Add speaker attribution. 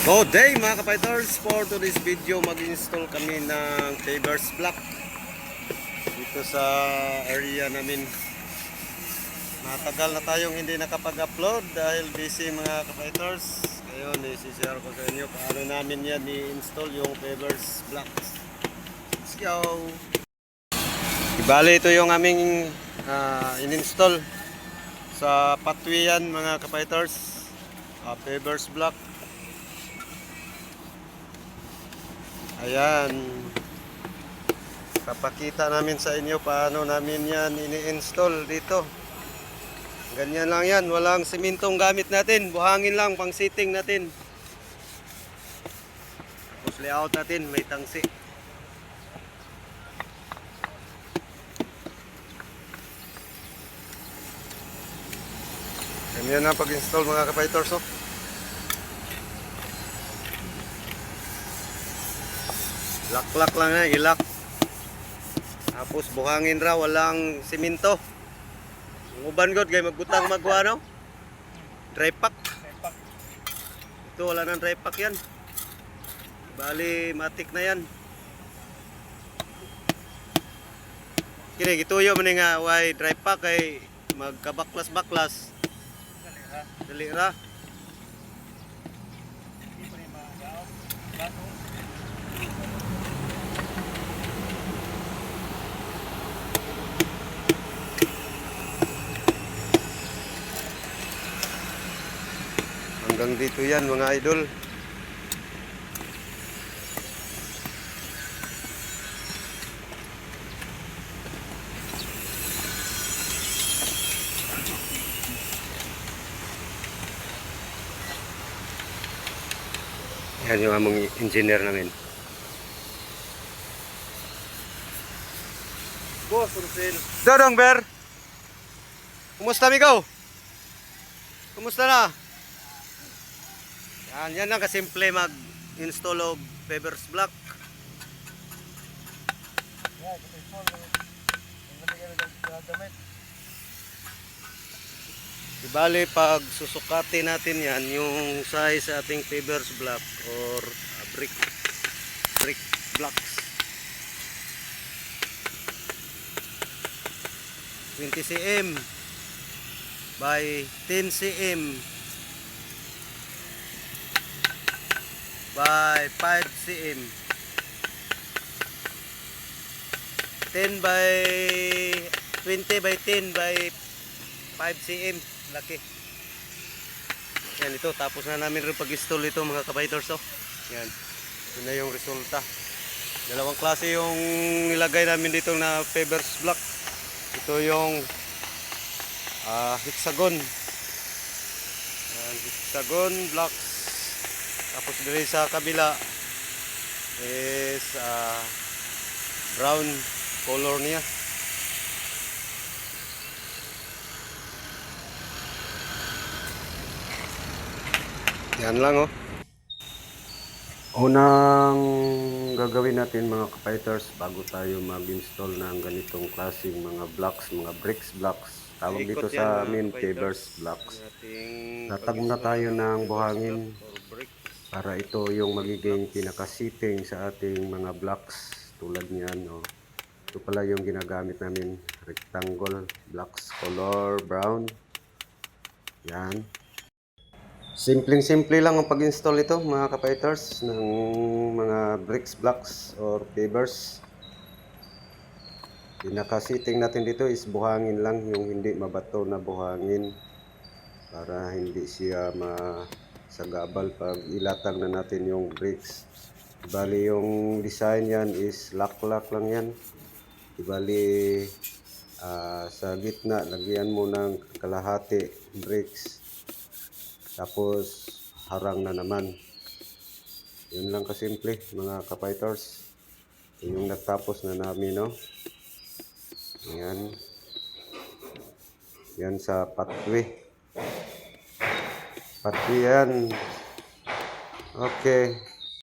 Speaker 1: Good day mga kapiters, for today's video mag-install kami ng Fevers block dito sa area namin. Matagal na tayong hindi nakapag-upload dahil busy mga kapiters. Ngayon i-share ko sa inyo paano namin yan i-install yung Fevers blocks. Let's go! Ibali ito yung aming in-install sa pathway yan mga kapiters, Fevers block. Ayan, kapakita namin sa inyo paano namin yan ini-install dito. Ganyan lang yan, walang simintong gamit natin, buhangin lang pang sitting natin. Tapos layout natin, may tangsi. Ganyan ang pag-install mga kapiters. Lock lang na, ilak. Tapos buhangin ra, walang simento. Ang uban god kay magbutang magwa no. Dry pack. Ito wala nang dry pack yan. Bali matik na yan. Kini gituyo man nga way dry pack kay magkabaklas-baklas. Dali ra. Hanggang dito yan mga idol. Yan yung among engineer namin. Boss, Russell. Dodong Ber. Kumusta amigo? Kumusta na? Yan lang kasimple mag-install of Fevers block. Ibali pag susukati natin yan yung size sa ating Fevers block or brick blocks. 20 cm by 10 cm by 5 cm, 10 by 20 by 10 by 5 cm. Laki yan ito. Tapos na namin rin pag-install ito mga kapiters. Yan, ito na yung resulta. Dalawang klase yung nilagay namin dito na Fevers block. Ito yung hexagon. Yan, hexagon blocks. Tapos dito sa kabila is brown color niya. Yan lang Unang gagawin natin mga kapiters bago tayo mag-install ng ganitong klaseng mga blocks, mga bricks blocks. Tawag dito sa amin Fevers blocks. Tatag na tayo ng buhangin para ito yung magiging pinaka-sitting sa ating mga blocks tulad niyan. Ito pala yung ginagamit namin, rectangle blocks, color brown. Yan. Simpleng-simple lang ang pag-install ito mga kapiters ng mga bricks blocks or Fevers. Pinaka-sitting natin dito is buhangin lang, yung hindi mabato na buhangin para hindi siya masagabal pag ilatag na natin yung bricks. Bali yung design yan is lock lang yan. Bali sa gitna lagyan mo ng kalahati bricks, tapos harang na naman. Yun lang kasimple mga kapiters. Yung natapos na namin Ayan. Yan sa pathway yan. Okay.